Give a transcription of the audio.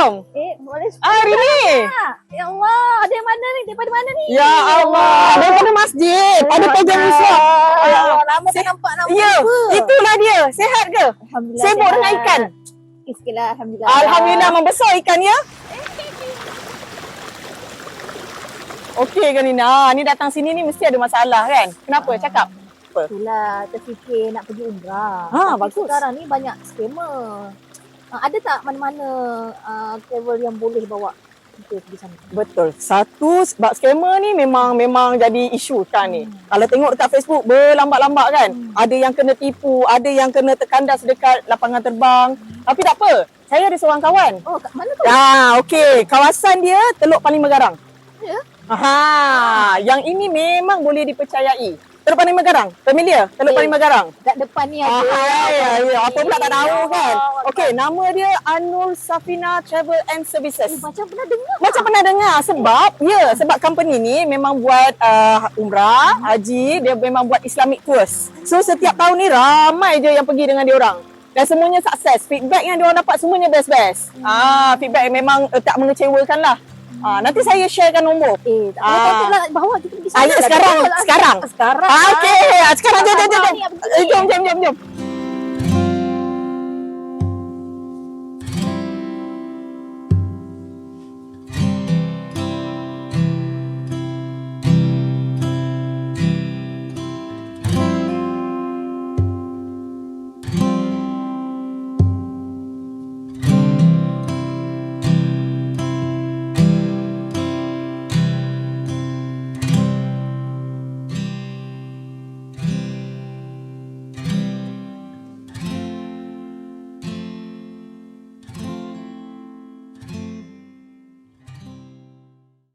belum? Boleh Hari ni. Ya Allah, dari mana ni? Daripada mana ni? Ya Allah, daripada masjid. Pada pagi Islam. Ya Allah, lama tak nampak nama Ya, apa. itulah dia. Sehat ke? Alhamdulillah. Sibuk sihat. dengan ikan? Sikitlah, Alhamdulillah. Alhamdulillah, membesar ikan ya. Okey ke Nina? Ni datang sini ni mesti ada masalah kan? Kenapa? Cakap. Apa? Itulah, terfikir nak pergi umrah. Ha, Tapi bagus. sekarang ni banyak scammer. Ada tak mana-mana travel yang boleh bawa kita pergi sana? Betul. Satu, sebab scammer ni memang jadi isu sekarang ni. Kalau tengok dekat Facebook, berlambak-lambak kan. Ada yang kena tipu, ada yang kena terkandas dekat lapangan terbang. Tapi tak apa. Saya ada seorang kawan. Oh, kat mana tu? Okey. Kawasan dia Teluk Paling Megarang. Ya? Yang ini memang boleh dipercayai. Teluk Paling Megarang. Familiar? Teluk Paling Megarang. Kat depan ni ada. Ya. Apa pula tak tahu kan? Okey, nama dia Anur Safina Travel and Services. Macam pernah dengar. Macam pernah dengar sebab company ni memang buat umrah, haji, dia memang buat Islamic tours. So setiap tahun ni ramai je yang pergi dengan dia orang. Dan semuanya sukses. Feedback yang dia orang dapat semuanya best-best. Feedback memang tak mengecewakan lah. Nanti saya sharekan nombor. Tak boleh lah bawa kita pergi sana. Sekarang. Sekarang. Okey, sekarang jom. Jom.